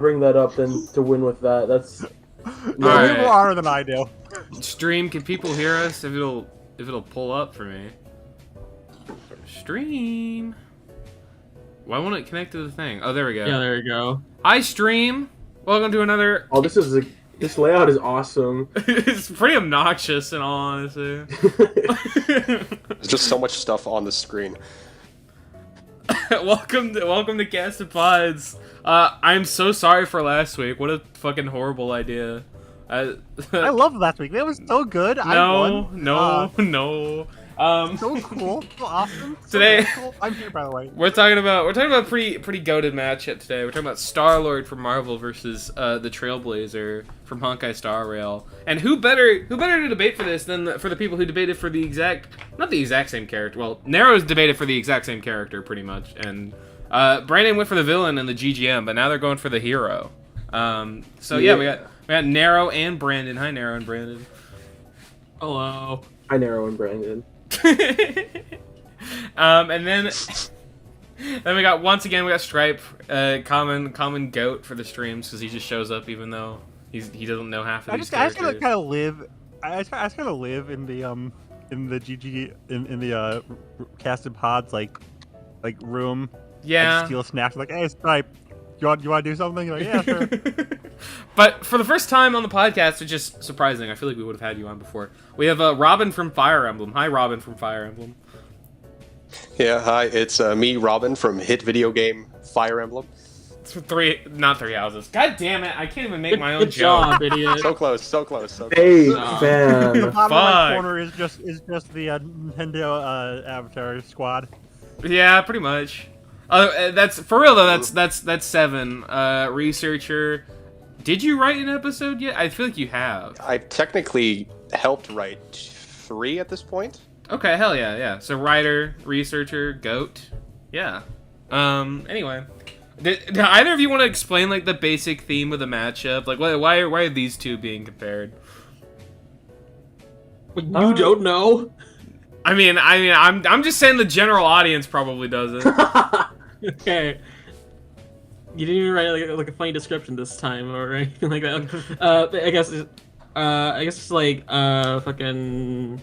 bring that up than to win with that. That's You have more honor than I do. Stream, can people hear us? If it'll pull up for me. Stream. Why won't it connect to the thing? Oh, there we go. Yeah, there we go. Hi, stream. Welcome to another. Oh, this layout is awesome. It's pretty obnoxious, in all honesty. There's just so much stuff on the screen. welcome to Cast of PODS. I'm so sorry for last week. What a fucking horrible idea. I loved last week. It was so good. I won. No. So cool. So awesome. So Today, cool. I'm here, by the way. we're talking about a pretty goated matchup today. We're talking about Star-Lord from Marvel versus the Trailblazer from Honkai Star Rail. And who better to debate for this than for the people who debated for not the exact same character. Well, Nero's debated for the exact same character pretty much, and Brandon went for the villain in the GGM, but now they're going for the hero. So yeah, we got Nero and Brandon. Hi, Nero and Brandon. Hello. Hi, Nero and Brandon. And then we got Stripe, common goat for the streams because he just shows up even though he doesn't know half of these characters. I just kind of live. I just kind of live in the GG in the casted pods like room. Yeah. Like steal snacks. Like, hey, Stripe, you want to do something? You're like, yeah, sure. But for the first time on the podcast, which is surprising, I feel like we would have had you on before. We have Robin from Fire Emblem. Hi, Robin from Fire Emblem. Yeah, hi, it's me, Robin, from hit video game Fire Emblem. It's not three houses. God damn it! I can't even make my own Good joke. job, idiot. So close, so close, so close. Hey, The fan. bottom right Fuck. corner is just the Nintendo Avatar squad. Yeah, pretty much. That's for real though. That's 7. Researcher. Did you write an episode yet? I feel like you have. I technically helped write 3 at this point. Okay, hell yeah. So writer, researcher, goat. Yeah. Anyway. Did either of you want to explain like the basic theme of the matchup? Like why are these two being compared? You don't know? I mean I'm just saying the general audience probably doesn't. Okay. You didn't even write like a funny description this time or anything like that. I guess it's like fucking.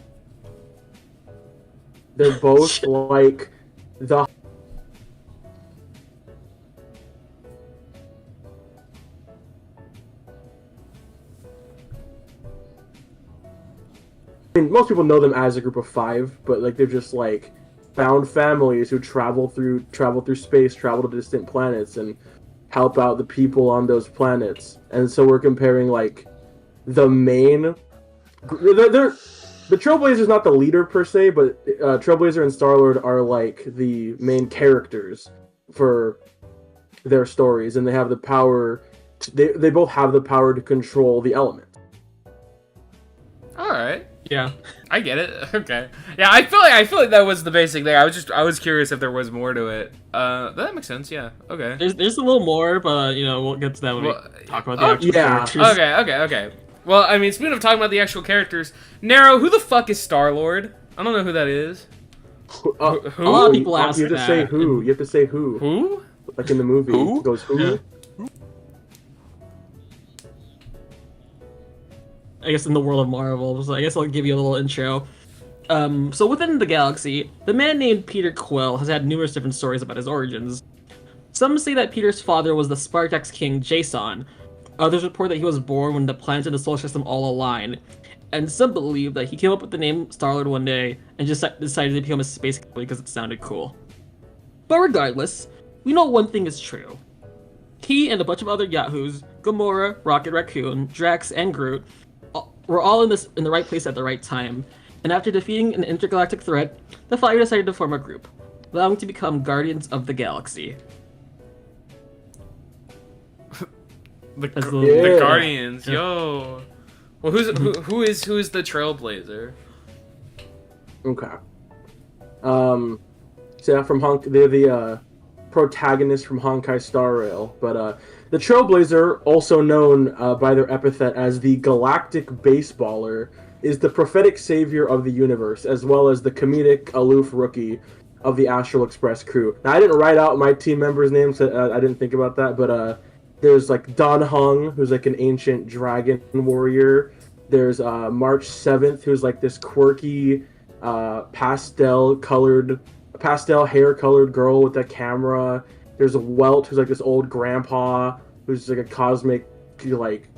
They're both like the. I mean, most people know them as a group of 5, but like they're just like found families who travel through space, travel to distant planets, and help out the people on those planets. And so we're comparing like the main. The Trailblazer not the leader per se, but Trailblazer and Star-Lord are like the main characters for their stories, and they have the power. They both have the power to control the element. All right. Yeah. I get it. Okay. Yeah, I feel like that was the basic thing. I was curious if there was more to it. That makes sense. Yeah. Okay. There's a little more, but we'll get to that when we talk about the actual characters. Okay. Well, I mean, speaking of talking about the actual characters, Nero, who the fuck is Star-Lord? I don't know who that is. Who? A lot of people ask You have to say who. You have to say who. Who? Like in the movie. Who? It goes who? Yeah. I guess in the world of Marvel, so I guess I'll give you a little intro. So within the galaxy, the man named Peter Quill has had numerous different stories about his origins. Some say that Peter's father was the Spartax king Jason. Others report that he was born when the planets in the solar system all aligned. And some believe that he came up with the name Star-Lord one day and just decided to become a space cowboy because it sounded cool. But regardless, we know one thing is true. He and a bunch of other yahoos, Gamora, Rocket Raccoon, Drax, and Groot, were all in the right place at the right time, and after defeating an intergalactic threat, the 5 decided to form a group, allowing to become Guardians of the Galaxy. The Yeah. Guardians, yo. Well, who is the Trailblazer? Okay. So yeah, they're the protagonist from Honkai Star Rail, but the Trailblazer, also known by their epithet as the Galactic Baseballer, is the prophetic savior of the universe, as well as the comedic, aloof rookie of the Astral Express crew. Now, I didn't write out my team members' names, so I didn't think about that, but There's like Dan Heng, who's like an ancient dragon warrior. There's March 7th, who's like this quirky pastel hair colored girl with a camera. There's a Welt, who's like this old grandpa who's like a cosmic like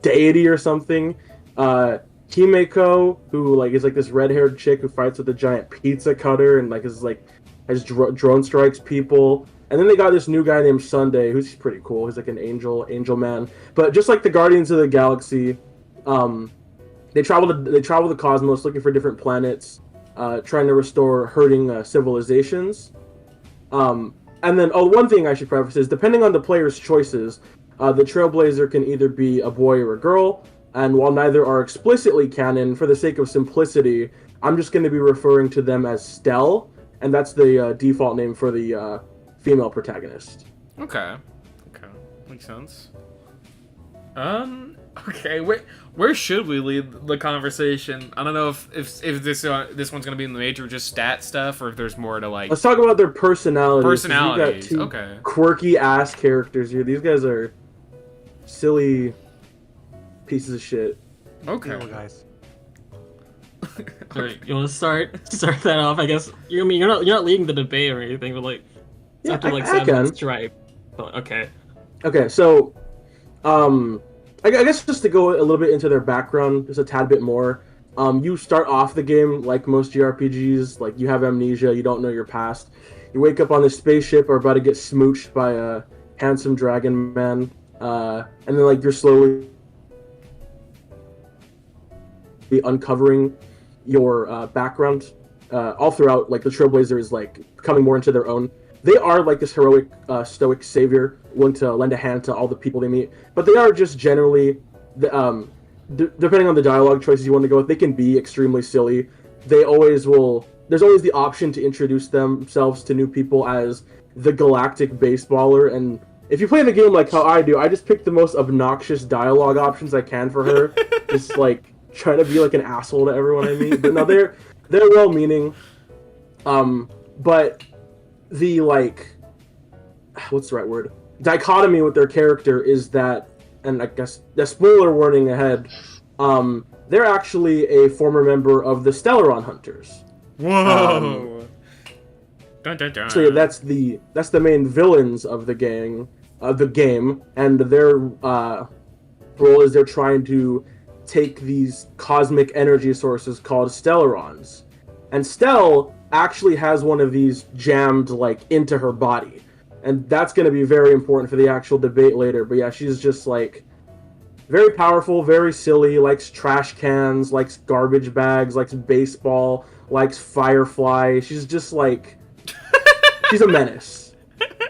deity or something. Himeko, who like is like this red-haired chick who fights with a giant pizza cutter and like is like has drone strikes people. And then they got this new guy named Sunday, who's pretty cool. He's like an angel man. But just like the Guardians of the Galaxy, they travel the cosmos looking for different planets, trying to restore hurting civilizations. And then, one thing I should preface is, depending on the player's choices, the Trailblazer can either be a boy or a girl. And while neither are explicitly canon, for the sake of simplicity, I'm just going to be referring to them as Stell, and that's the default name for the female protagonist. Okay, makes sense. Okay, where should we lead the conversation? I don't know if this one's gonna be in the major just stat stuff, or if there's more to like. Let's talk about their personalities. Personalities, Got two okay. quirky ass characters here. These guys are silly pieces of shit. Okay, Okay. guys. Alright, you want to start that off? I guess you're not leading the debate or anything, but like Yeah, after like I 7 can. months stripe. Oh, okay. Okay, so, I guess just to go a little bit into their background, just a tad bit more. You start off the game like most JRPGs, like you have amnesia, you don't know your past. You wake up on this spaceship, are about to get smooched by a handsome dragon man, and then like you're slowly uncovering your background all throughout. Like the Trailblazer is like coming more into their own. They are like this heroic, stoic savior, willing to lend a hand to all the people they meet. But they are just generally, depending on the dialogue choices you want to go with, they can be extremely silly. They always will. There's always the option to introduce themselves to new people as the galactic baseballer. And if you play the game like how I do, I just pick the most obnoxious dialogue options I can for her. Just like trying to be like an asshole to everyone I meet. But no, they're well-meaning. But the like, what's the right word? Dichotomy with their character is that, and I guess the spoiler warning ahead, they're actually a former member of the Stellaron Hunters. Whoa. Dun, dun, dun. So that's the main villains of the game, and their role is they're trying to take these cosmic energy sources called Stellarons, and Stell actually has one of these jammed like into her body, and that's going to be very important for the actual debate later. But yeah, she's just like very powerful, very silly, likes trash cans, likes garbage bags, likes baseball, likes Firefly. She's just like she's a menace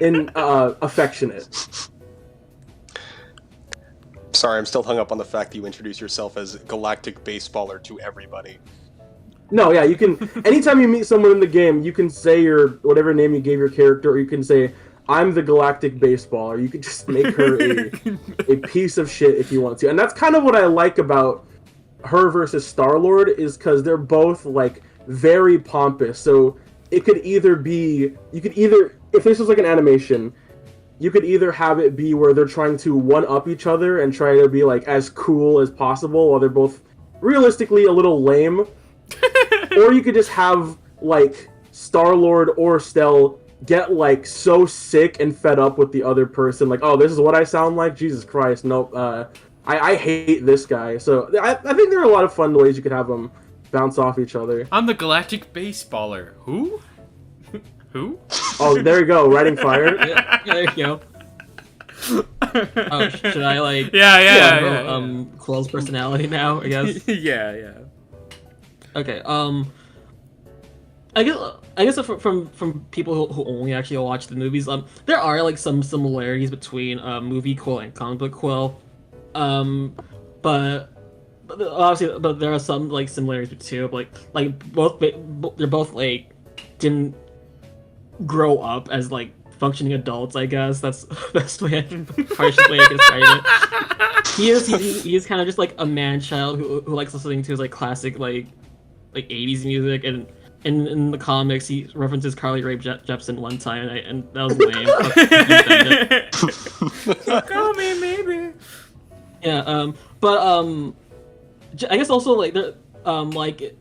and affectionate. Sorry, I'm still hung up on the fact that you introduce yourself as Galactic Baseballer to everybody. No, yeah, you can. Anytime you meet someone in the game, you can say your whatever name you gave your character, or you can say, "I'm the Galactic Baseballer." You could just make her a piece of shit if you want to, and that's kind of what I like about her versus Star-Lord, is because they're both like very pompous. So it could either be, if this was like an animation, you could either have it be where they're trying to one-up each other and try to be like as cool as possible while they're both realistically a little lame. Or you could just have like Star-Lord or Stell get like so sick and fed up with the other person, like, oh, this is what I sound like? Jesus Christ, nope. I hate this guy. So I think there are a lot of fun ways you could have them bounce off each other. I'm the Galactic Baseballer. Who? Who? Oh, there you go, writing fire. Yeah, there you go. Oh, should I like? Yeah. Quill's personality now, I guess. yeah. Okay. I guess from people who only actually watch the movies, there are like some similarities between movie Quill and comic book Quill, but obviously, but there are some like similarities too. Like they're both like didn't grow up as like functioning adults. I guess that's the best way harshest way I can describe it. He is kind of just like a man child who likes listening to his like classic like 80s music, and in the comics, he references Carly Rae Jepsen one time, and that was lame. Call me maybe. Yeah, but I guess also like like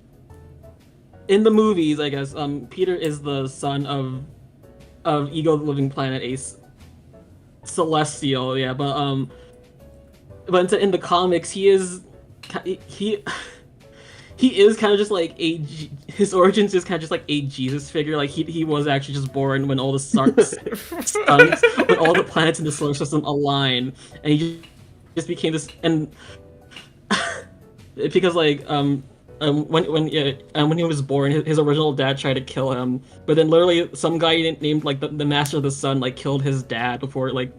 in the movies, I guess Peter is the son of Ego the Living Planet, Ace Celestial, yeah, but in the comics, he is kind of just like his origins is kind of just like a Jesus figure. Like he was actually just born when all the suns, when all the planets in the solar system align, and he just became this. And because like when he was born, his original dad tried to kill him, but then literally some guy named like the Master of the Sun like killed his dad before like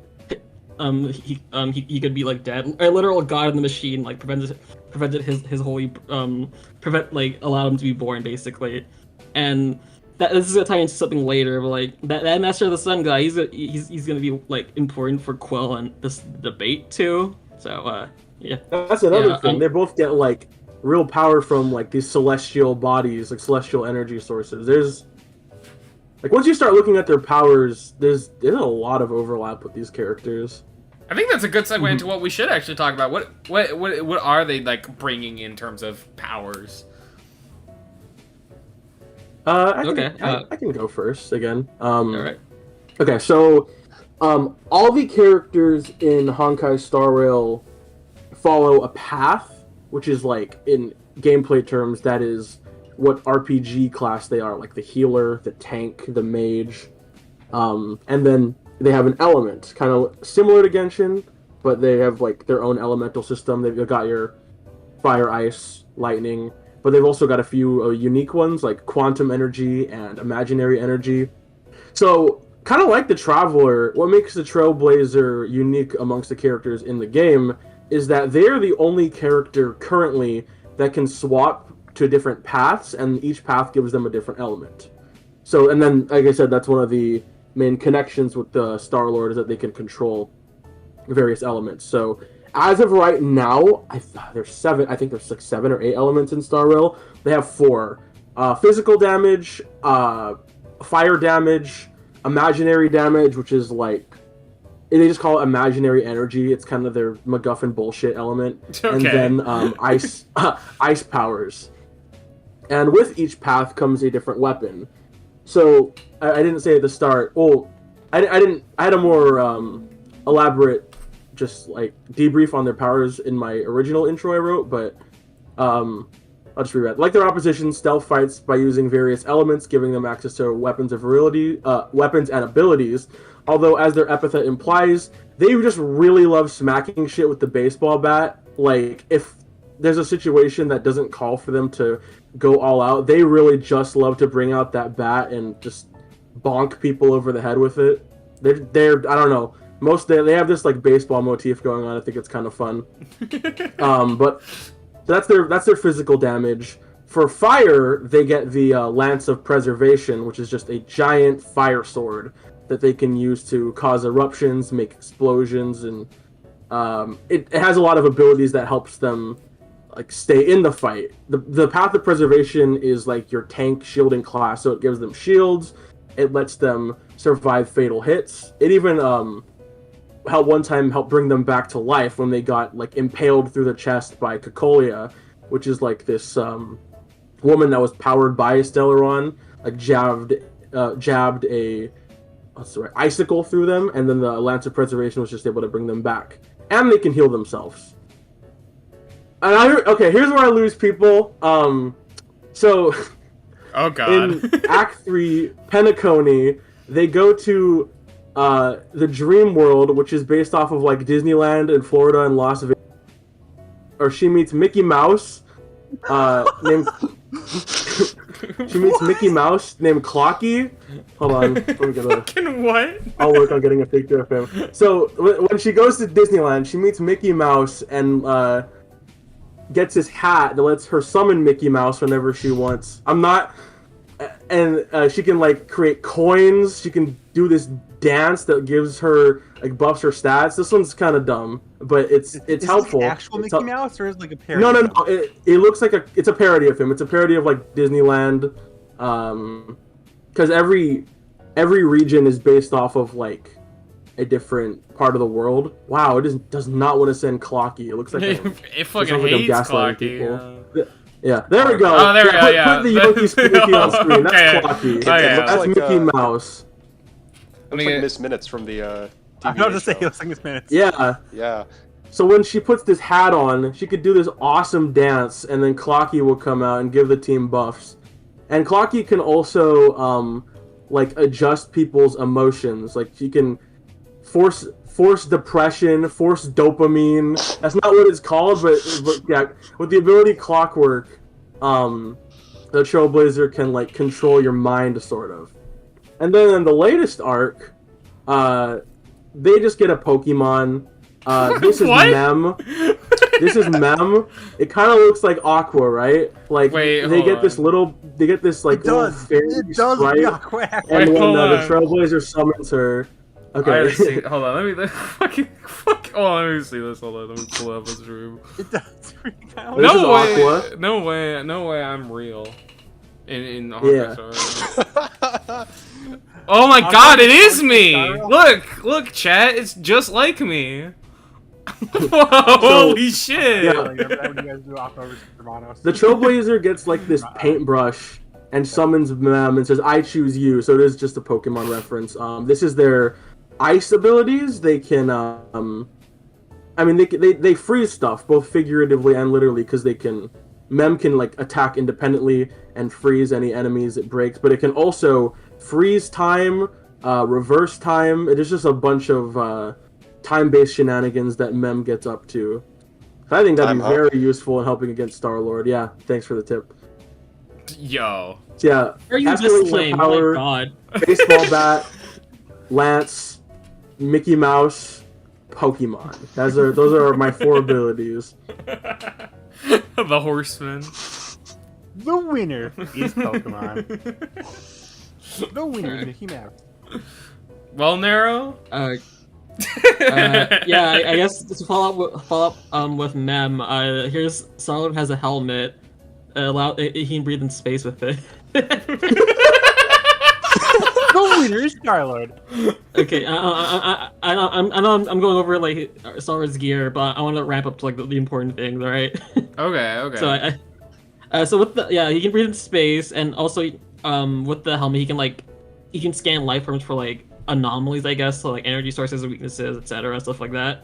he could be like dead. A literal god in the machine like prevented his holy allowed him to be born basically. And this is gonna tie into something later, but like that Master of the Sun guy, he's gonna be like important for Quill and this debate too. So yeah, that's another thing. They both get like real power from like these celestial bodies, like celestial energy sources. There's like once you start looking at their powers, there's a lot of overlap with these characters. I think that's a good segue into what we should actually talk about. What are they like bringing in terms of powers? I can go first again. All right. Okay, so all the characters in Honkai Star Rail follow a path, which is like in gameplay terms, that is what RPG class they are, like the healer, the tank, the mage, and then they have an element, kind of similar to Genshin, but they have like their own elemental system. They've got your fire, ice, lightning, but they've also got a few unique ones like quantum energy and imaginary energy. So kind of like the Traveler, what makes the Trailblazer unique amongst the characters in the game is that they're the only character currently that can swap to different paths, and each path gives them a different element. So, and then, like I said, that's one of the main connections with the Star-Lord, is that they can control various elements. So, as of right now, there's 7. I think there's like 7 or 8 elements in Star Rail. They have 4: physical damage, fire damage, imaginary damage, which is like they just call it imaginary energy. It's kind of their MacGuffin bullshit element. Okay. And then ice powers. And with each path comes a different weapon. So I didn't say at the start. Well, I had a more elaborate, just like debrief on their powers in my original intro I wrote, but I'll just reread. Like their opposition, stealth fights by using various elements, giving them access to weapons and abilities. Although, as their epithet implies, they just really love smacking shit with the baseball bat. Like, if there's a situation that doesn't call for them to go all out, they really just love to bring out that bat and just bonk people over the head with it. They're I don't know. They have this like baseball motif going on. I think it's kind of fun. But that's their physical damage. For fire, they get the Lance of Preservation, which is just a giant fire sword that they can use to cause eruptions, make explosions, and it has a lot of abilities that helps them like stay in the fight. The Path of Preservation is like your tank shielding class, so it gives them shields. It lets them survive fatal hits. It even helped bring them back to life when they got like impaled through the chest by Cocolia, which is like this woman that was powered by a Stellaron, like jabbed a icicle through them, and then the Lance of Preservation was just able to bring them back, and they can heal themselves. And here's where I lose people. So Oh god. in Act 3, Penacony, they go to the Dream World, which is based off of like Disneyland in Florida and Las Vegas. Or she meets Mickey Mouse, named she meets Mickey Mouse named Clocky. Hold on, let me get a... Fucking what? I'll work on getting a picture of him. So when she goes to Disneyland, she meets Mickey Mouse and gets his hat that lets her summon Mickey Mouse whenever she wants. She can like create coins. She can do this dance that gives her like buffs her stats. This one's kind of dumb, but it's helpful. Is it actual Mickey Mouse or is it like a parody? No. It looks like it's a parody of him. It's a parody of like Disneyland. because every region is based off of like a different part of the world. Wow, does not want to send Clocky. It looks like it fucking sounds like I'm hates gaslighting Clocky. people. Yeah, there we go. Oh, there we go. Yeah, Put the Yoki Spooky on screen. That's Okay. Clocky. Okay. That's Like, Mickey Mouse. Looks like Miss Minutes from the I'm about to TVA say show. he looks like Miss Minutes. Yeah. Yeah. So when she puts this hat on, she could do this awesome dance, and then Clocky will come out and give the team buffs. And Clocky can also like adjust people's emotions. Like she can force depression, force dopamine. That's not what it's called, but yeah, with the ability Clockwork, the Trailblazer can like control your mind sort of. And then in the latest arc, they just get a Pokemon. This is What? Mem. This is Mem. It kind of looks like Aqua, right? Like Wait, they hold get on. this little, they get this like It little does. fairy It does. sprite, Yeah, quick. and Wait, when hold the on. Trailblazer summons her. I gotta see. Okay. Hold on, let me fuck. Oh, let me see this. Hold on, let me pull up this room. It does. This No is way! Aqua. No way! I'm real. In the Yeah. Honkai Star. Oh my God! It is me! Look, chat. It's just like me. Whoa, holy shit! Yeah. The Trailblazer gets like this paintbrush and summons Mem and says, "I choose you." So it is just a Pokemon reference. This is their ice abilities. They can, I mean, they freeze stuff both figuratively and literally because they can. Mem can like attack independently and freeze any enemies it breaks, but it can also freeze time, reverse time. It is just a bunch of time-based shenanigans that Mem gets up to. I think that'd be Time up. very useful in helping against Star-Lord. Yeah, thanks for the tip. Yo. So, yeah, Are you Escalation just playing? Power, Oh my god. baseball bat, Lance, Mickey Mouse, Pokemon. Those are my 4 abilities. The Horseman. The winner is Pokemon. The winner is Mickey Mouse. Well, Narrow. Yeah, I guess to follow up with Mem. Here's Starlord has a helmet. He can breathe in space with it. The winner is Starlord. Okay, I'm going over like Starlord's gear, but I want to ramp up to like the important things. All right. Okay. So so with the he can breathe in space, and also with the helmet he can scan life forms for like anomalies, I guess, so like energy sources, weaknesses, etc., stuff like that.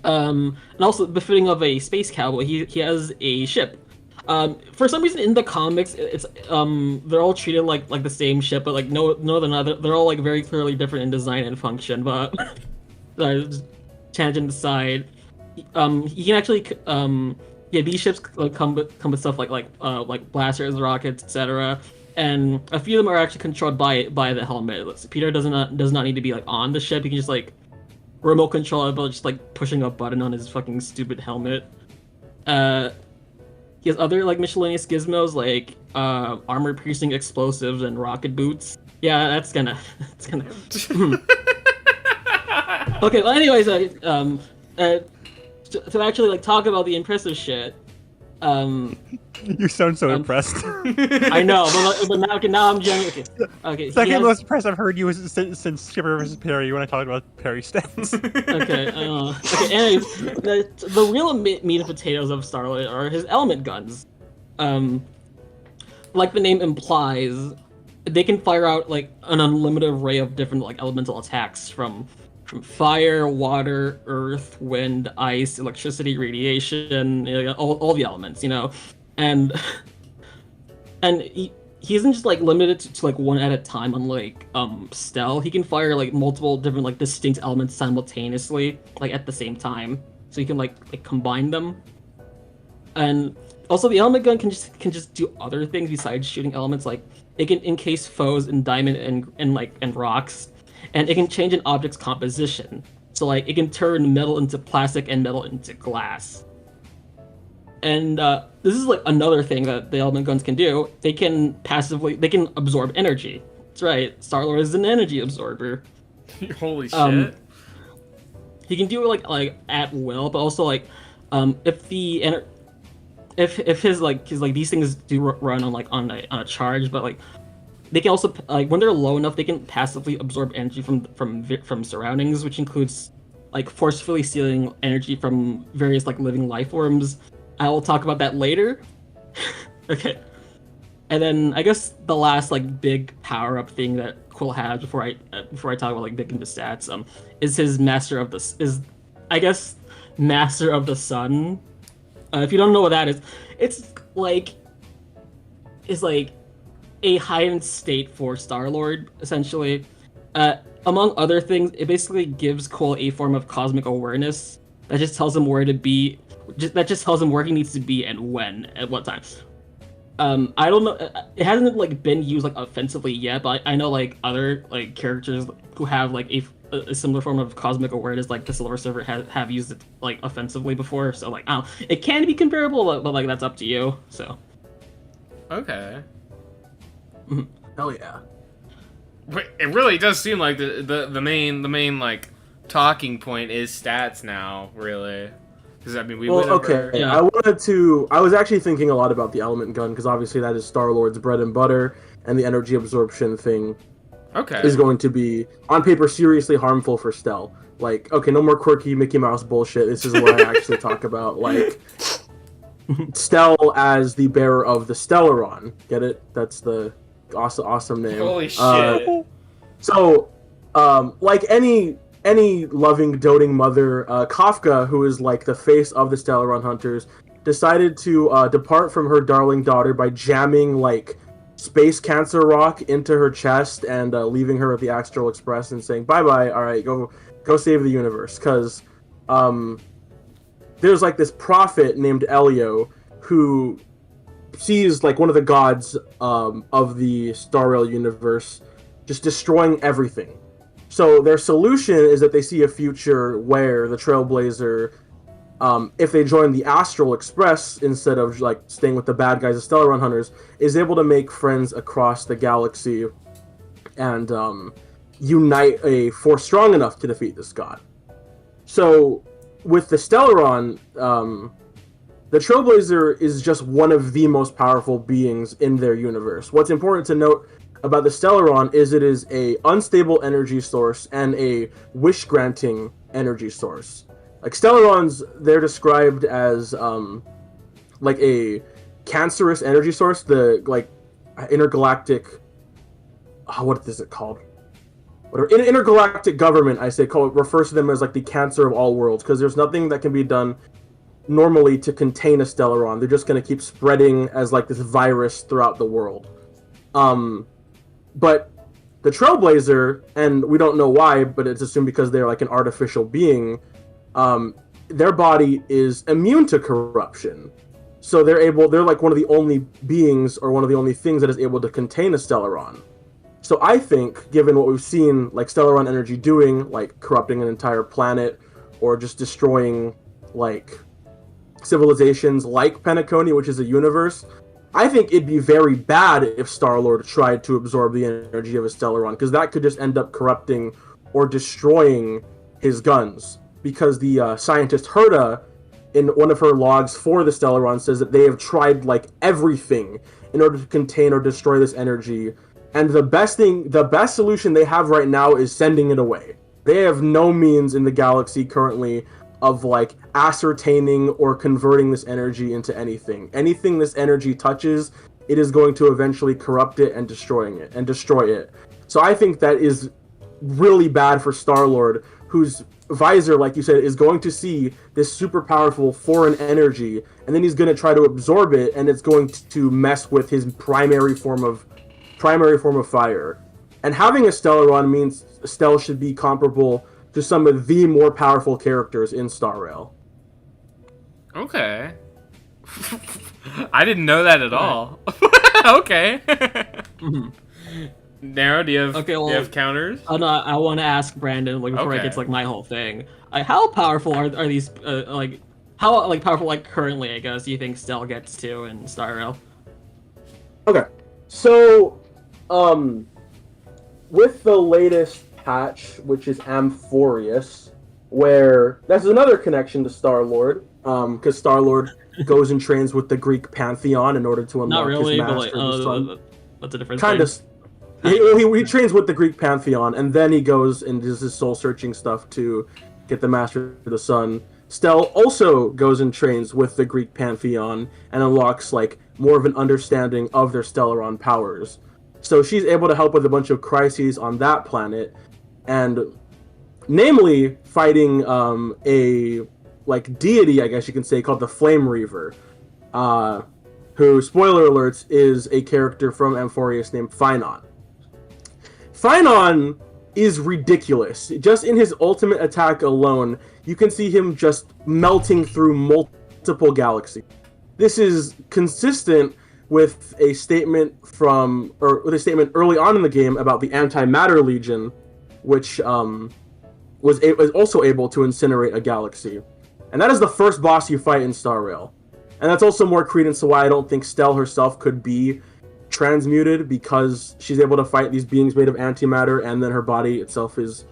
And also befitting of a space cowboy, he has a ship. For some reason in the comics, it's they're all treated like the same ship, but like no they're not. They're all like very clearly different in design and function. But just tangent aside, he can actually these ships come with stuff like blasters, rockets, etc. And a few of them are actually controlled by the helmet. Peter does not need to be like on the ship. He can just like remote control it, but just like pushing a button on his fucking stupid helmet. He has other like miscellaneous gizmos like armor-piercing explosives and rocket boots. Yeah, that's gonna. Okay. Well, anyways, to actually like talk about the impressive shit. You sound so impressed. I know, but now I'm genuinely okay. Second most impressed I've heard you was since Skipper vs. Perry when I talked about Perry stats. Okay. Okay. Anyways, the real meat and potatoes of Starlight are his element guns. Like the name implies, they can fire out like an unlimited array of different like elemental attacks from fire, water, earth, wind, ice, electricity, radiation, all the elements, and he isn't just like limited to like one at a time, unlike Stell. He can fire like multiple different like distinct elements simultaneously, like at the same time, so you can like combine them. And also the element gun can just do other things besides shooting elements, like it can encase foes in diamond and rocks. And it can change an object's composition. So like it can turn metal into plastic and metal into glass. And this is like another thing that the element guns can do. They can absorb energy. That's right. Star-Lord is an energy absorber. Holy shit. He can do it like at will, but also like if if his these things do run on on a charge, but they can also when they're low enough, they can passively absorb energy from surroundings, which includes forcefully stealing energy from various living life forms. I will talk about that later. Okay. And then I guess the last big power up thing that Quill has before I talk about big into stats is his Master of the Sun. If you don't know what that is, it's a heightened state for Star-Lord, essentially. Among other things, it basically gives Quill a form of cosmic awareness that just tells him where to be, that just tells him where he needs to be and when, at what time. I don't know, it hasn't been used offensively yet, but I know other characters who have a similar form of cosmic awareness, the Silver Surfer have used it offensively before. So I don't, it can be comparable, but that's up to you. So. Okay. Hell yeah. But it really does seem like the main talking point is stats now, really. Because I mean, we went over... Yeah. I was actually thinking a lot about the element gun, because obviously that is Star-Lord's bread and butter, and the energy absorption thing is going to be, on paper, seriously harmful for Stel. Okay, no more quirky Mickey Mouse bullshit. This is where I actually talk about, Stel as the bearer of the Stellaron. Get it? That's the awesome name. Holy shit. Any loving, doting mother, Kafka, who is the face of the Stellaron Hunters, decided to depart from her darling daughter by jamming space cancer rock into her chest and leaving her at the Astral Express and saying, "Bye-bye, alright, go save the universe." Because there's this prophet named Elio who sees one of the gods of the Star Rail universe just destroying everything. So their solution is that they see a future where the Trailblazer, if they join the Astral Express instead of staying with the bad guys, the Stellaron Hunters, is able to make friends across the galaxy and unite a force strong enough to defeat this god. So with the Stellaron, the Trailblazer is just one of the most powerful beings in their universe. What's important to note about the Stellaron is it is a unstable energy source and a wish-granting energy source. Stellarons, they're described as a cancerous energy source. The intergalactic, what is it called? Whatever, intergalactic government, I say, refers to them as the cancer of all worlds, because there's nothing that can be done normally to contain a Stellaron. They're just going to keep spreading as this virus throughout the world. But the Trailblazer, and we don't know why, but it's assumed because they're an artificial being, their body is immune to corruption. So they're one of the only beings, or one of the only things that is able to contain a Stellaron. So I think, given what we've seen Stellaron energy doing, corrupting an entire planet, or just destroying civilizations like Penacony, which is a universe, I think it'd be very bad if Star-Lord tried to absorb the energy of a Stellaron, because that could just end up corrupting or destroying his guns. Because the scientist Herta, in one of her logs for the Stellaron, says that they have tried everything in order to contain or destroy this energy, and the best solution they have right now is sending it away. They have no means in the galaxy currently of ascertaining or converting this energy into anything. Anything this energy touches, it is going to eventually corrupt it and destroy it. So I think that is really bad for Star-Lord, whose visor, like you said, is going to see this super powerful foreign energy, and then he's going to try to absorb it, and it's going to mess with his primary form of fire. And having a Stellaron means Stel should be comparable to some of the more powerful characters in Star Rail. Okay. I didn't know that at all. Okay. Naro, do you have counters? Oh no, I want to ask Brandon before I get to my whole thing. How powerful are these how powerful currently, I guess, do you think Stel gets to in Star Rail? Okay. So with the latest patch, which is Amphorius, where that's another connection to Star-Lord. because Star-Lord goes and trains with the Greek pantheon in order to Not unlock really, his but master, like, the sun. that's a different Kind thing. of. He trains with the Greek pantheon, and then he goes and does his soul-searching stuff to get the master of the sun. Stell also goes and trains with the Greek pantheon and unlocks like more of an understanding of their Stellaron powers. So she's able to help with a bunch of crises on that planet, and namely fighting a like deity, I guess you can say, called the Flame Reaver, who, spoiler alerts, is a character from Amphorius named Phynon. Phynon is ridiculous. Just in his ultimate attack alone, you can see him just melting through multiple galaxies. This is consistent with a statement with a statement early on in the game about the Antimatter Legion, which was also able to incinerate a galaxy. And that is the first boss you fight in Star Rail. And that's also more credence to why I don't think Stell herself could be transmuted, because she's able to fight these beings made of antimatter, and then her body itself is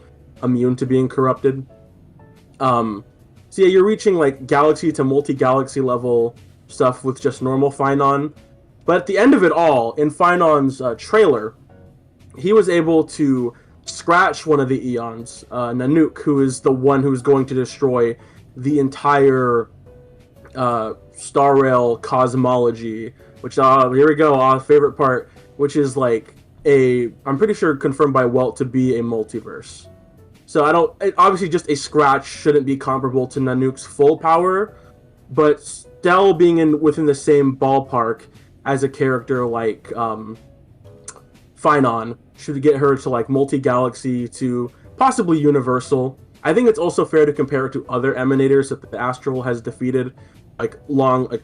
immune to being corrupted. So yeah, you're reaching like galaxy to multi-galaxy level stuff with just normal Phynon. But at the end of it all, in Phynon's trailer, he was able to scratch one of the Eons, Nanook, who is the one who's going to destroy the entire Star Rail cosmology, which, here we go, favorite part, which is like I'm pretty sure confirmed by Welt to be a multiverse. So obviously just a scratch shouldn't be comparable to Nanook's full power, but Stell being within the same ballpark as a character like Phynon should get her to like multi-galaxy to possibly universal. I think it's also fair to compare it to other emanators that the Astral has defeated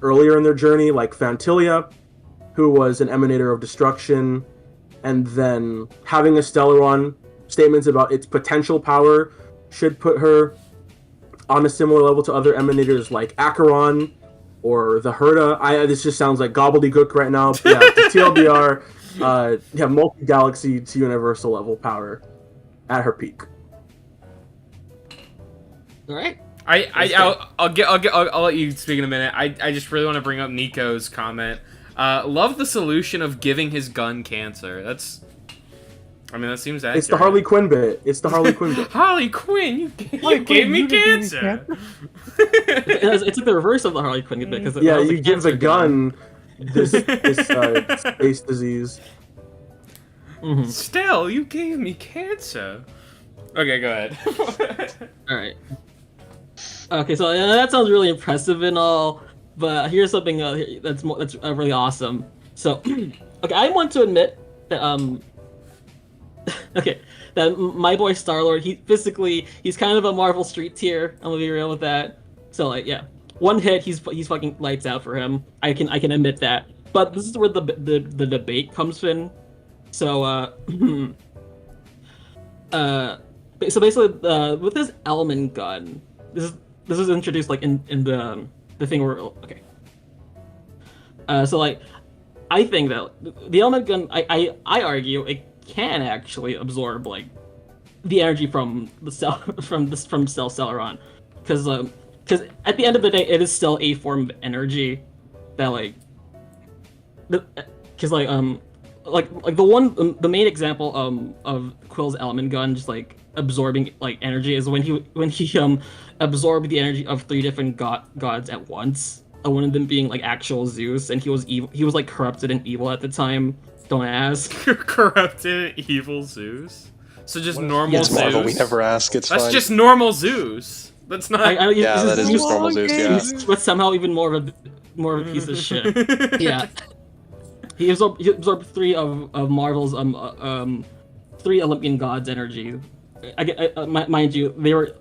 earlier in their journey, like Fantilia, who was an emanator of destruction, and then having a Stellaron, statements about its potential power should put her on a similar level to other emanators like Acheron or the Herda. This just sounds like gobbledygook right now. But yeah, the TLDR, multi-galaxy to universal level power at her peak. All right. I'll let you speak in a minute. I just really want to bring up Nico's comment. Love the solution of giving his gun cancer. That seems accurate. It's the Harley Quinn bit. Harley Quinn, you gave me cancer. It's like the reverse of the Harley Quinn bit, because you give the gun this space disease. Mm-hmm. Stell, you gave me cancer. Okay, go ahead. All right. Okay, so that sounds really impressive and all, but here's something that's really awesome. So, okay, I want to admit that that my boy Star-Lord, he's kind of a Marvel street tier. I'm gonna be real with that. So like, yeah, one hit, he's fucking lights out for him. I can admit that. But this is where the debate comes in. So so basically, with this element gun, this is introduced like in the thing where okay. So like, I think that the element gun, I argue it can actually absorb like the energy from the cell from Stellaron, because at the end of the day, it is still a form of energy that like, because like the main example of Quill's element gun just like absorbing like energy is when he absorbed the energy of 3 different gods at once. One of them being like actual Zeus, and he was evil. He was like corrupted and evil at the time. Don't ask. Corrupted and evil Zeus. So just normal It's Zeus. Marvel, we never ask. It's That's fine. just normal Zeus. That's not. That is just normal Zeus. Yeah. But somehow even more of a piece of shit. Yeah. He absorbed 3 of Marvel's 3 Olympian gods' energy. Mind you, they were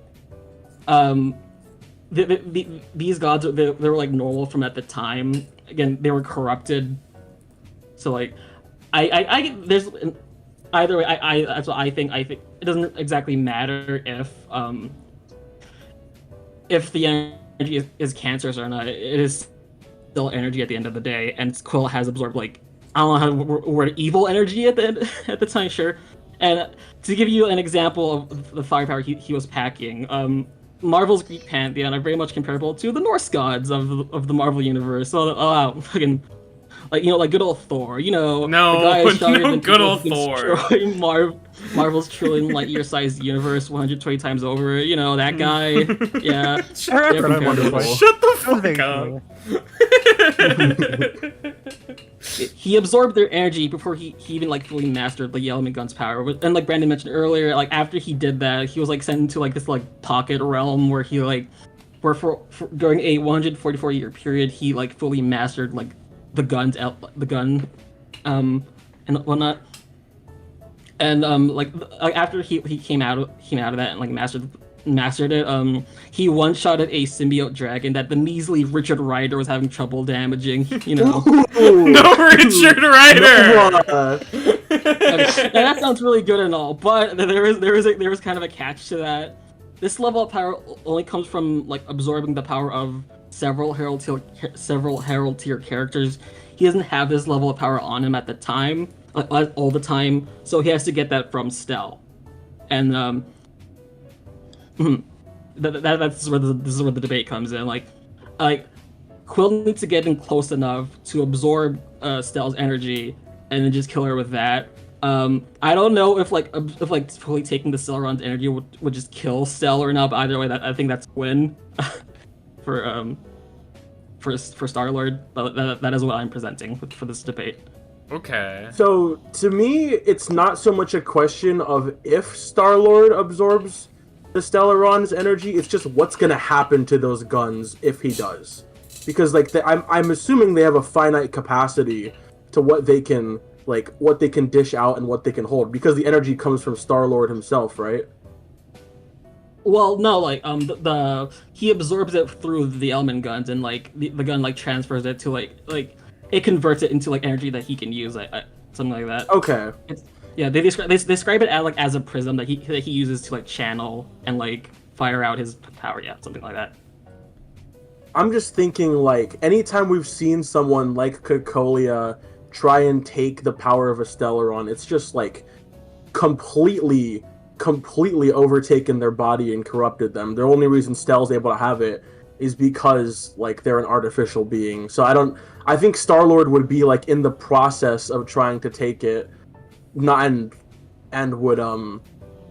these gods they were like normal from at the time. Again, they were corrupted. So like, I there's either way. That's what I think. I think it doesn't exactly matter if the energy is cancerous or not. It is still energy at the end of the day, and Quill has absorbed like, I don't know how to word evil energy at the time, sure. And to give you an example of the firepower he was packing, Marvel's Greek pantheon are very much comparable to the Norse gods of the Marvel universe. So, fucking, like good old Thor. No, the guy is stronger no, than good people old who've been Thor. destroying Marvel's trillion light-year-sized universe 120 times over. That guy. Yeah, they're Really comparable. wonderful. Shut the That was fuck very up. He absorbed their energy before he even fully mastered the element gun's power. And like Brandon mentioned earlier, after he did that, he was sent into this pocket realm where he where for during a 144-year period he fully mastered the gun and whatnot. And after he came out of that and mastered it, he one-shotted a symbiote dragon that the measly Richard Rider was having trouble damaging. No, Richard Rider. Okay, now that sounds really good and all, but there was kind of a catch to that. This level of power only comes from absorbing the power of several Herald tier characters. He doesn't have this level of power on him at the time, all the time, so he has to get that from Stell. And this is where the debate comes in. Quill needs to get in close enough to absorb Stell's energy and then just kill her with that. I don't know if fully taking the Celeron's energy would just kill Stell or not, but either way, I think that's a win for Star-Lord. That is what I'm presenting for this debate. Okay. So to me, it's not so much a question of if Star-Lord absorbs the Stellaron's energy, it's just what's gonna happen to those guns if he does. Because I'm assuming they have a finite capacity to what they can dish out and what they can hold, because the energy comes from Star-Lord himself, right? Well, no, he absorbs it through the element guns, and the gun transfers it to it converts it into energy that he can use, something like that. Okay. Yeah, they describe it as a prism that he uses to channel and fire out his power. Yeah, something like that. I'm just thinking anytime we've seen someone like Cocolia try and take the power of a Stellaron, it's just completely overtaken their body and corrupted them. The only reason Stell's able to have it is because they're an artificial being. So I think Star-Lord would be in the process of trying to take it, not and would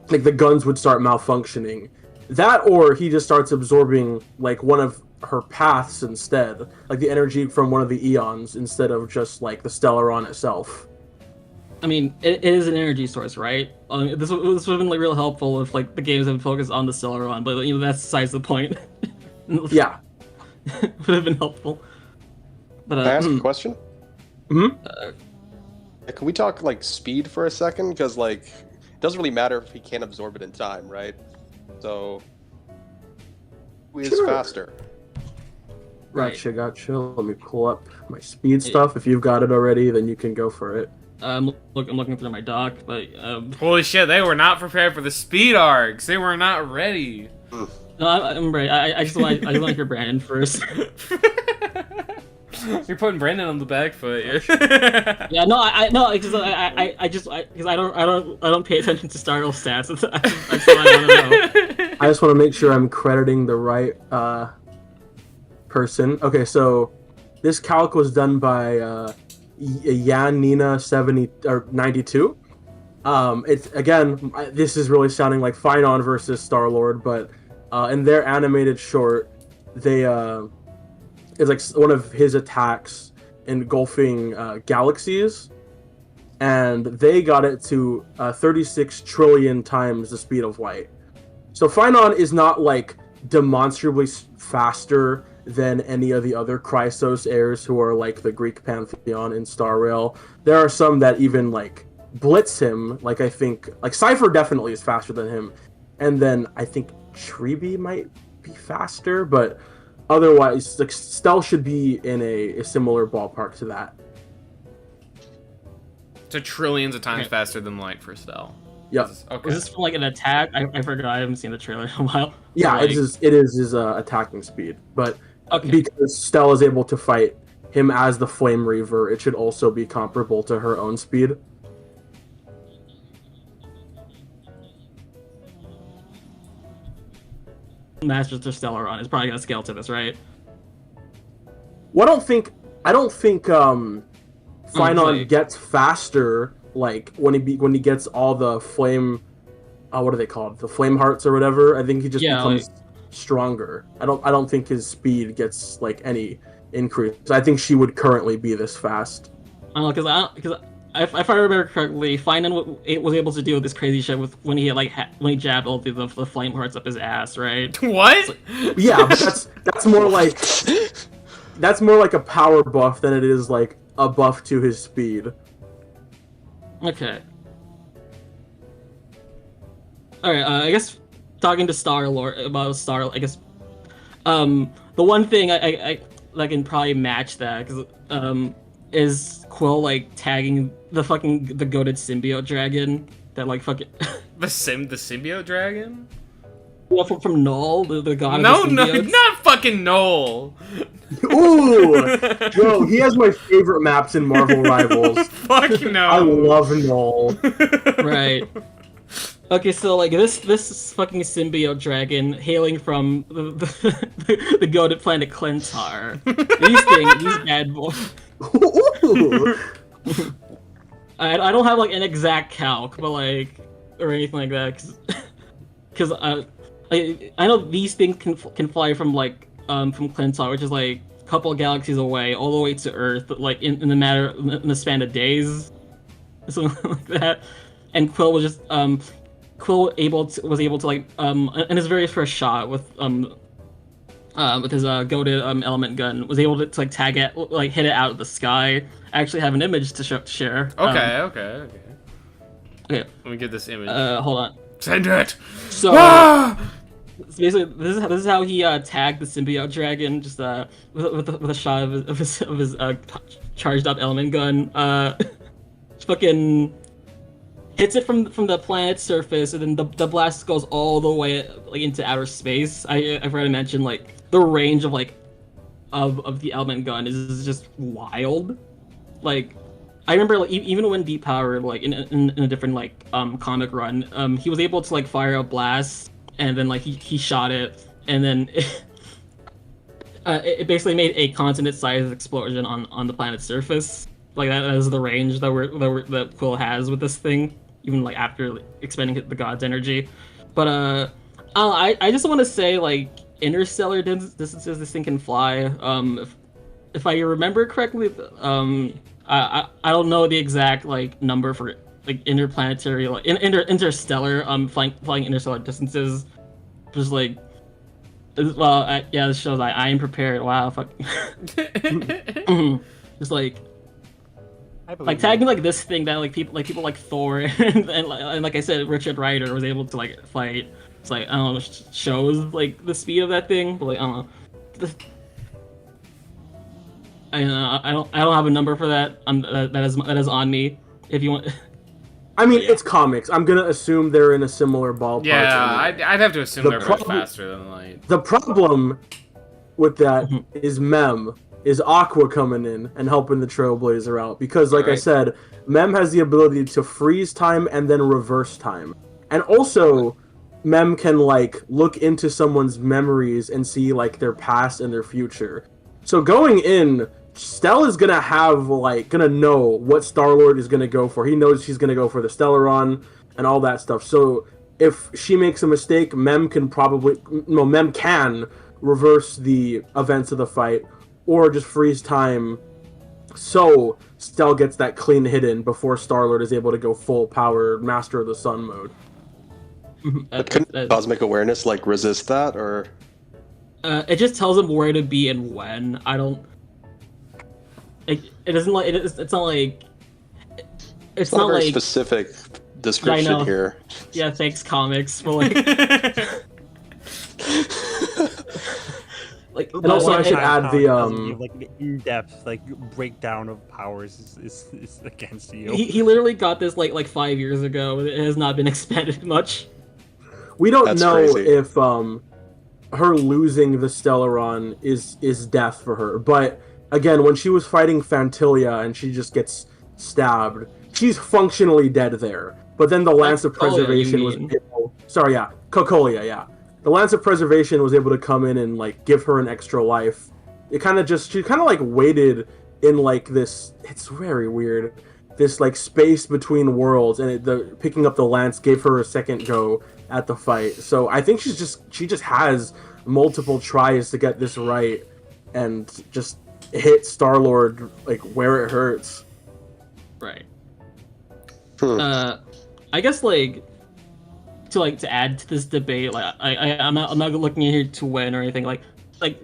the guns would start malfunctioning. That, or he just starts absorbing one of her paths instead, the energy from one of the eons instead of just the Stellaron itself. I mean, it is an energy source, right? This would have been real helpful if the games had focused on the Stellaron, but that's besides the point. Yeah, would have been helpful. But Can I ask a question? Mm-hmm. Can we talk speed for a second? Because it doesn't really matter if he can't absorb it in time, right? So who is faster? Right. Gotcha. Let me pull up my speed stuff. If you've got it already, then you can go for it. I'm looking through my doc, but Holy shit, they were not prepared for the speed arcs. They were not ready. No, I'm right. I just want to hear Brandon first. You're putting Brandon on the back foot. Yeah, no, because I don't pay attention to Stargirl stats. That's what I want to know. I just want to make sure I'm crediting the right person. Okay, so this calc was done by Yan Nina 92. It's again, this is really sounding like Finon versus Star-Lord, but in their animated short, they it's one of his attacks engulfing galaxies, and they got it to 36 trillion times the speed of light. So Finon is not demonstrably faster than any of the other Chrysos heirs who are the Greek pantheon in Star Rail. There are some that even blitz him. I think Cypher definitely is faster than him, and then I think Treeby might be faster, but otherwise Stell should be in a similar ballpark to that. So trillions of times faster than light for Stell. Yep. Okay. Is this from an attack? I forgot. I haven't seen the trailer in a while. Yeah, it is his attacking speed, but because Stell is able to fight him as the Flame Reaver, it should also be comparable to her own speed. masters their Stellaron is probably gonna scale to this, right? Well, I don't think Finon like- gets faster like when he gets all the flame. What are they called? The flame hearts or whatever. I think he just becomes stronger. I don't think his speed gets like any increase. I think she would currently be this fast. I don't know, because if I remember correctly, Finon was able to do this crazy shit with when he when he jabbed all the flame hearts up his ass, right? What? Yeah, but that's more like a power buff than it is like a buff to his speed. Okay. Alright, I guess talking to Star-Lord about I guess the one thing I can probably match that is Quill like tagging the goated symbiote dragon that like fucking The symbiote dragon? from Null, the god No, of the no, symbiotes. not fucking Noel. Ooh, yo, he has my favorite maps in Marvel Rivals. Fuck no. I love Null. Right. Okay, so like this fucking symbiote dragon hailing from the goated planet Clentar. These bad boys. Ooh. I don't have like an exact calc, but like or anything like that, because I know these things can fly from like from Clentar, which is like a couple of galaxies away, all the way to Earth, like in the span of days, something like that. And Quill was just was able to like in his very first shot with his goated element gun, was able to like tag it, like hit it out of the sky. I actually have an image to share. Okay. Okay. Let me get this image. Hold on. Send it. So Ah! basically, this is how he tagged the symbiote dragon, just with a shot of his charged up element gun. Fucking hits it from the planet's surface, and then the blast goes all the way like into outer space. I've already mentioned like the range of like of the element gun is just wild. Like I remember like even when Deep Power like in a different like comic run, he was able to like fire a blast, and then like he shot it, and then it basically made a continent-sized explosion on the planet's surface. Like that is the range that Quill has with this thing, even like after expending the god's energy. But I just want to say like interstellar distances this thing can fly. If I remember correctly, I don't know the exact like number for like interplanetary like interstellar flying interstellar distances. Just like well yeah, this shows I am prepared. Wow, fuck. Just like tagging like this thing that like people like Thor and like I said, Richard Rider was able to like fight. It's like I don't know, shows like the speed of that thing, but like I don't know. I don't have a number for that. That is on me. If you want. I mean, it's comics. I'm gonna assume they're in a similar ballpark. Yeah, I'd have to assume they're much problem- faster than light. The problem with that is Mem. Is Aqua coming in and helping the Trailblazer out? Because, like I said, Mem has the ability to freeze time and then reverse time. And also, Mem can, like, look into someone's memories and see, like, their past and their future. So going in, Stella's gonna know what Star-Lord is gonna go for. He knows she's gonna go for the Stellaron and all that stuff. So if she makes a mistake, Mem can reverse the events of the fight, or just freeze time so Stell gets that clean hidden before Star-Lord is able to go full power Master of the Sun mode. But couldn't cosmic awareness like resist that, or? It just tells him where to be and when. I don't. It doesn't like it's not like. It's not a very like specific description here. Yeah, thanks comics, but like. Like, and also, I should add the like an in-depth like breakdown of powers is against you. He literally got this like 5 years ago. It has not been expanded much. We don't That's know crazy. if her losing the Stellaron is death for her. But again, when she was fighting Fantilia and she just gets stabbed, she's functionally dead there. But then the Lance of Cocolia, Preservation you was mean? able... Sorry, yeah, Cocolia, yeah. the Lance of Preservation was able to come in and like give her an extra life. She kind of like waited in like this. It's very weird. This like space between worlds, and picking up the lance gave her a second go at the fight. So I think she just has multiple tries to get this right, and just hit Star-Lord like where it hurts. Right. I guess like to add to this debate, like I'm not looking here to win or anything. Like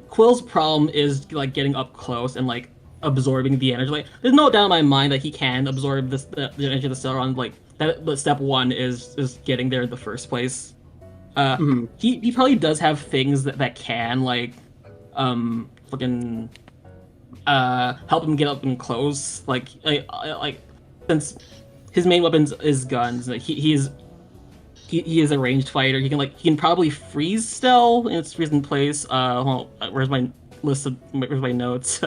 Quill's problem is like getting up close and like absorbing the energy. Like there's no doubt in my mind that he can absorb the energy of the Stellaron. Like that, but step one is getting there in the first place. He probably does have things that can like fucking help him get up and close. Like since his main weapons is guns, like he is a ranged fighter. He can probably freeze Stell in its recent place. Where's my notes?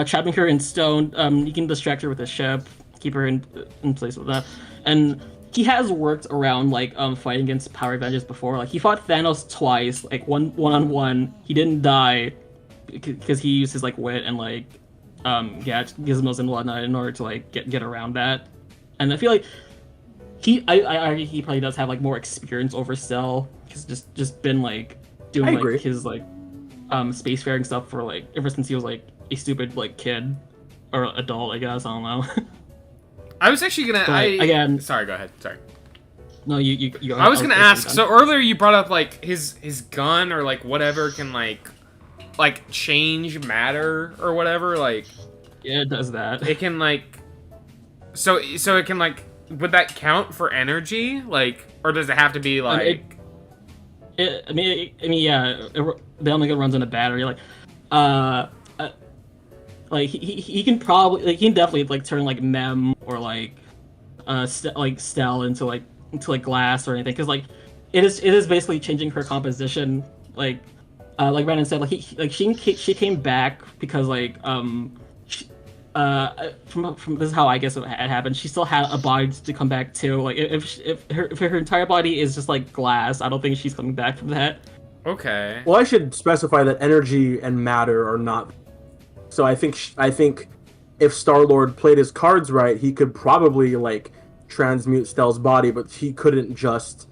Trapping her in stone. You can distract her with a ship, keep her in place with that, and he has worked around like fighting against Power Avengers before. Like he fought Thanos twice, like one-on-one. He didn't die because he used his like wit and like gizmos and whatnot in order to like get around that. And I feel like he probably does have like more experience over Cell. He's just been like doing like his like spacefaring stuff for like ever since he was like a stupid like kid or adult, I guess. I don't know. I was actually gonna. Again, sorry. Go ahead. Sorry. No, you. I was gonna ask. So earlier you brought up like his gun or like whatever can like change matter or whatever. Like yeah, it does that. It can like. So it can like. Would that count for energy? Like, or does it have to be like? I mean, yeah. The only gun runs on a battery. Like, like he can probably like he can definitely like turn like Mem or like Stell into glass or anything, because like it is basically changing her composition. Like Brandon said, like she came back because like from this is how I guess it happened. She still had a body to come back to. Like if her entire body is just like glass, I don't think she's coming back from that. Okay. Well, I should specify that energy and matter are not. So I think if Star-Lord played his cards right, he could probably like transmute Stell's body, but he couldn't just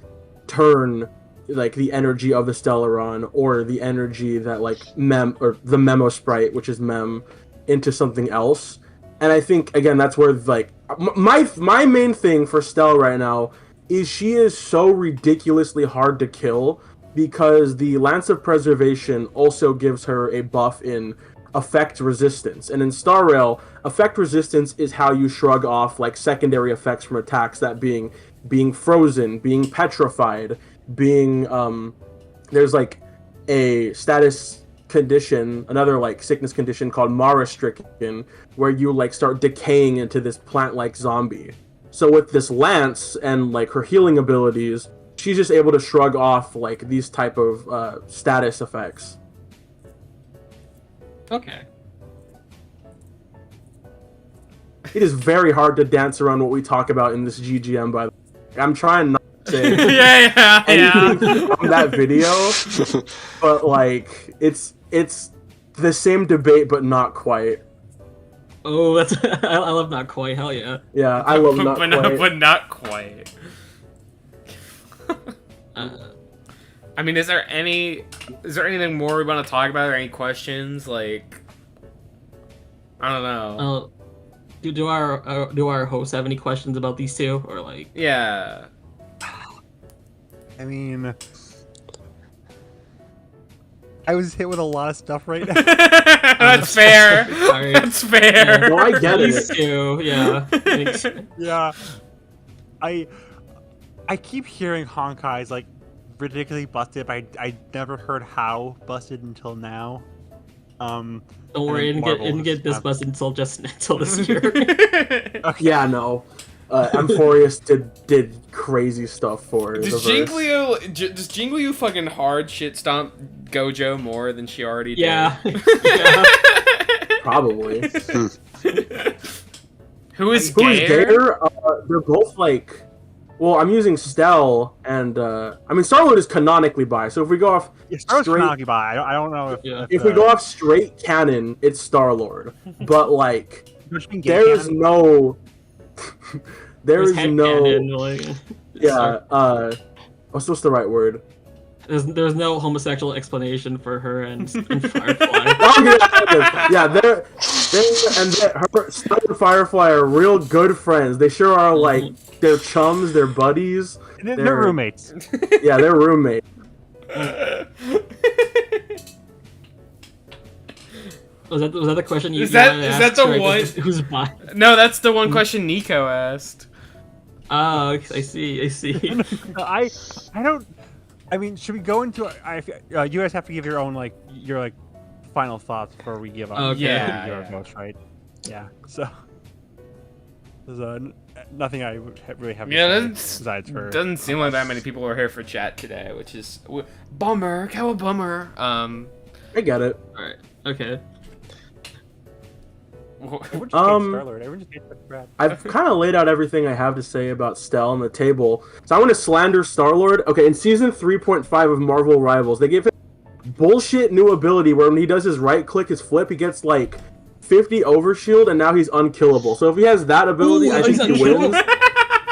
turn like the energy of the Stellaron or the energy that like Mem or the Memo Sprite, which is Mem, into something else. And I think again that's where like my main thing for Stell right now is she is so ridiculously hard to kill because the Lance of Preservation also gives her a buff in effect resistance. And in Star Rail, effect resistance is how you shrug off like secondary effects from attacks, that being frozen, being petrified, being there's like a status condition, another like sickness condition called Mara Stricken, where you like start decaying into this plant-like zombie. So with this lance and like her healing abilities, she's just able to shrug off like these type of status effects. Okay. It is very hard to dance around what we talk about in this GGM, by the way. I'm trying not to say anything from that video, but like it's the same debate but not quite. Oh, that's I love not quite. Hell yeah. Yeah, I love not quite. But not quite. I mean, is there anything more we want to talk about, or any questions? Like, I don't know. Do our hosts have any questions about these two, or like? Yeah. I mean, I was hit with a lot of stuff right now. That's fair. That's fair. Yeah, no, I get these it. two, yeah. Yeah. I keep hearing Honkai's like ridiculously busted, but I never heard how busted until now. Don't worry, it didn't get this busted until this year. Okay. Yeah, no. Amphorius did crazy stuff for Does Jingliu fucking hard shit stomp Gojo more than she already did? Yeah. Probably. Who is Gayer? gayer? They're both like Well, I'm using Stell, and I mean Star-Lord is canonically bi. So if we go off straight, I don't know if if we go off straight canon, it's Star-Lord. But like, there's no, There's there's no, headcanon, like, yeah. What's the right word? there's no homosexual explanation for her and Firefly. Yeah, her Stella and Firefly are real good friends. They sure are. Like, they're chums, they're buddies. They're roommates. Yeah, they're roommates. Was that the question you Is that wanted to is ask, that the Trey? one? Who's bi? No, that's the one question Nico asked. Oh, I see. I don't. I mean, should we go into? You guys have to give your own your final thoughts before we give up. Okay. Yeah. Votes, right? Yeah. So there's nothing I really have. Yeah, to say that's besides for doesn't seem like that many people are here for chat today, which is bummer. How a bummer. I get it. All right. Okay. Everyone just hates Star-Lord. Everyone just hates Brad. I've kind of laid out everything I have to say about Stell on the table. So I want to slander Star-Lord. Okay, in season 3.5 of Marvel Rivals, they gave him bullshit new ability where when he does his right click, his flip, he gets like 50 overshield, and now he's unkillable. So if he has that ability, I think he wins.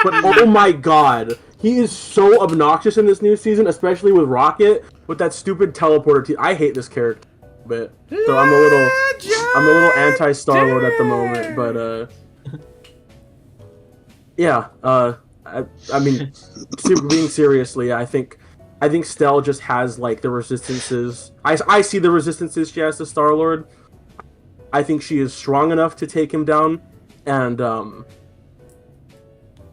But oh my god, he is so obnoxious in this new season, especially with Rocket, with that stupid teleporter. I hate this character a bit. So I'm a little anti Star-Lord at the moment, but yeah, I mean, being seriously, I think Stell just has like the resistances. I see the resistances she has to Star-Lord. I think she is strong enough to take him down, and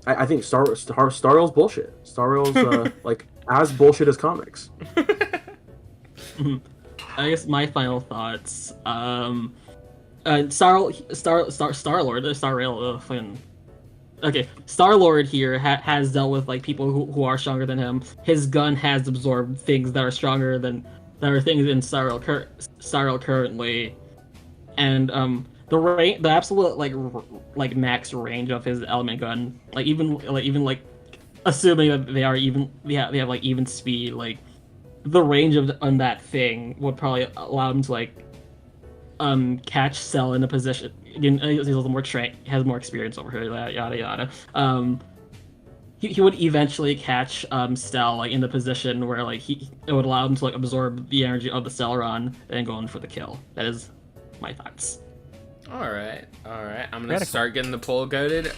I think Star-Rail's bullshit. Star-Rail's like as bullshit as comics. I guess my final thoughts. Star-Lord here has dealt with like people who are stronger than him. His gun has absorbed things that are stronger than things in Star-Rail currently, and the absolute like max range of his element gun, even assuming that they have like even speed, like the range on that thing would probably allow him to like catch Cell in a position. Again, he's a little more has more experience over here. Yada yada. He would eventually catch Stell like in the position where like it would allow him to like absorb the energy of the Celeron and go in for the kill. That is my thoughts. All right. I'm gonna start getting the poll goaded.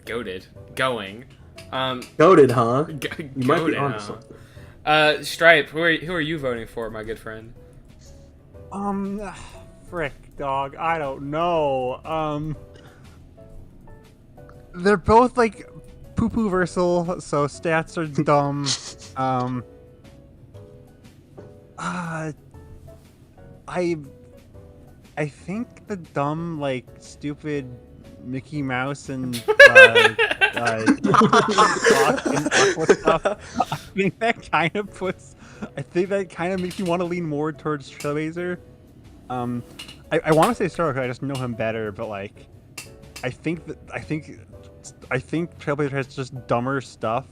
Going. Goated, huh? You might be Goated, onto huh? something. Stripe, who are you voting for, my good friend? Frick, dog. I don't know. They're both like poo-poo versal, so stats are dumb. I think the dumb, like, stupid Mickey Mouse and stuff. I think that kind of makes me want to lean more towards Trailblazer. I want to say Star because I just know him better, but like, I think Trailblazer has just dumber stuff,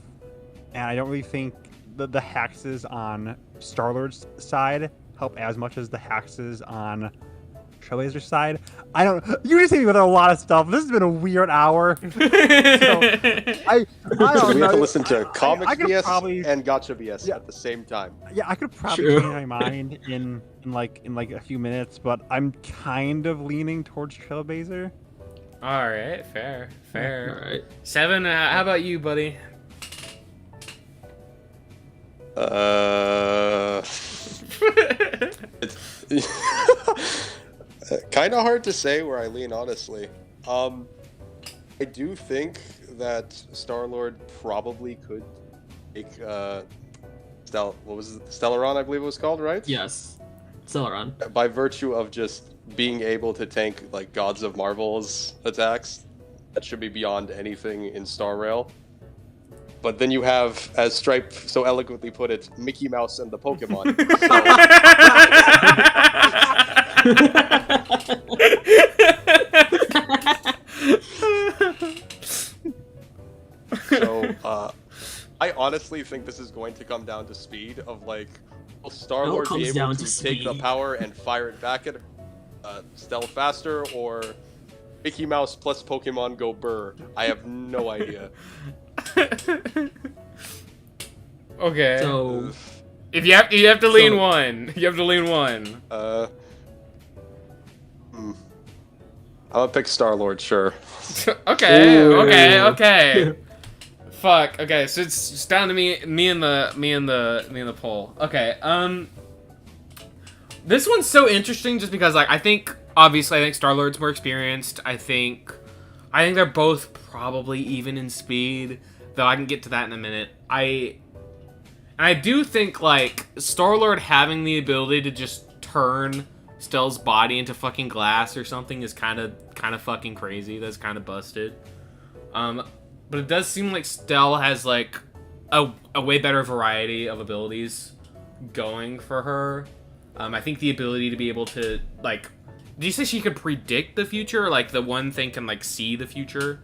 and I don't really think the hexes on Star-Lord's side help as much as the hexes on Trailblazer's side. I don't. You just hit me with a lot of stuff. This has been a weird hour. So, I don't know. We have to listen to comics I BS probably, and gotcha BS at the same time. Yeah, I could probably change my mind in a few minutes, but I'm kind of leaning towards Trailblazer. All right, fair. All right. Seven, how about you, buddy? It's kind of hard to say where I lean, honestly. I do think that Star-Lord probably could take Stellaron, I believe it was called, right? Yes, Celeron. By virtue of just being able to tank like Gods of Marvel's attacks, that should be beyond anything in Star-Rail. But then you have, as Stripe so eloquently put it, Mickey Mouse and the Pokemon. So honestly think this is going to come down to speed of like, will Star It all Lord be comes able down to to take the speed. power and fire it back at Stell faster, or Mickey Mouse plus Pokemon Go Burr? I have no idea. Okay. So If you have to lean So- one. You have to lean one. I'm gonna pick Star Lord, sure. Okay. Ooh. Okay. Fuck. Okay, so it's down to me and the poll. Okay. This one's so interesting just because like I think Star-Lord's more experienced. I think they're both probably even in speed, though I can get to that in a minute. I do think like Star-Lord having the ability to just turn Stell's body into fucking glass or something is kind of fucking crazy. That's kind of busted. But it does seem like Stell has like a way better variety of abilities going for her. I think the ability to be able to like, did you say she could predict the future? Like the one thing can like see the future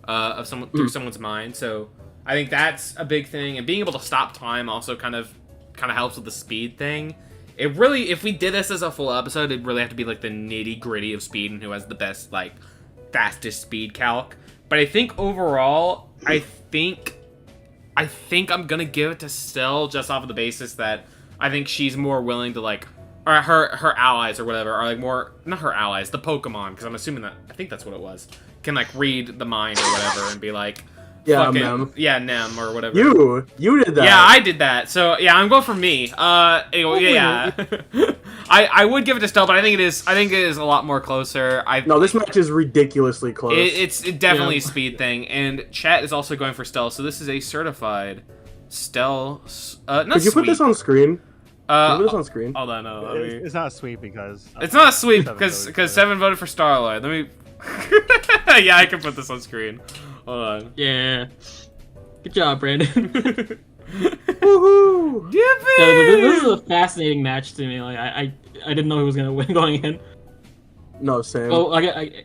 of someone through someone's mind. So I think that's a big thing, and being able to stop time also kind of helps with the speed thing. It really, if we did this as a full episode, it'd really have to be like the nitty gritty of speed and who has the best like fastest speed calc. But I think overall, I think I'm gonna give it to Stell just off of the basis that I think she's more willing to like, or her allies or whatever are like more, not her allies, the Pokemon, because I'm assuming that, I think that's what it was, can like read the mind or whatever and be like, Yeah, fucking, Nem. yeah, Nem or whatever. You did that. Yeah, I did that. So yeah, I'm going for me. Anyway, yeah. I would give it to Stell, but I think it is a lot more closer. No, this match is ridiculously close. It's definitely Yeah. a speed thing, and chat is also going for Stell. So this is a certified Stell. Not Could you put sweep. this on screen? Could you put Uh, this on screen? hold on, no. Let me... It's not sweet because It's not a sweep Seven because voted for it. 7 voted for Starlight. Let me. Yeah, I can put this on screen. Hold on. yeah, good job, Brandon. Woohoo! This is a fascinating match to me. Like I didn't know who was gonna win going in. No, Sam. Oh,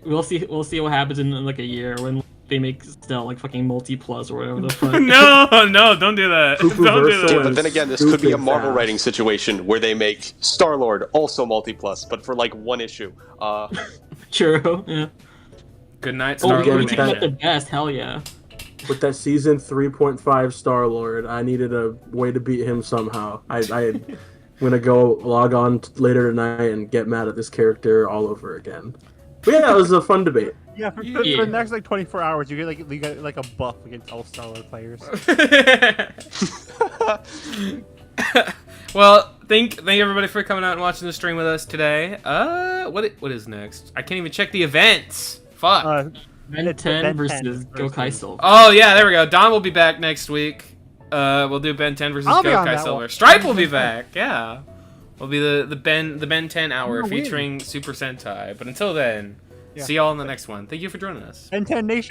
we'll see what happens in like a year when they make Stell like fucking multi plus or whatever the fuck. No, don't do that. Poo-poo Don't do versus- that. But then again, this could be a Stupid Marvel fast. writing situation where they make Star Lord also multi plus, but for like one issue. True. Yeah. Good night, Oh, Star we Lord team at the Nation. best. Hell yeah. With that season 3.5 Star Lord, I needed a way to beat him somehow. I'm gonna go log on later tonight and get mad at this character all over again. But yeah, it was a fun debate. yeah. For Yeah. the next like 24 hours, you get like a buff against all Star-Lord players. Well, thank everybody for coming out and watching the stream with us today. What is next? I can't even check the events. Fuck. Ben It's 10 Ben versus 10 Gokai versus- Silver. Oh yeah, there we go. Don will be back next week. We'll do Ben 10 versus I'll be on Gokai that Silver. one. Stripe will be back. Yeah, will be the Ben 10 hour I'm gonna win. featuring Super Sentai. But until then, Yeah. see y'all in the next one. Thank you for joining us. And 10 Nation.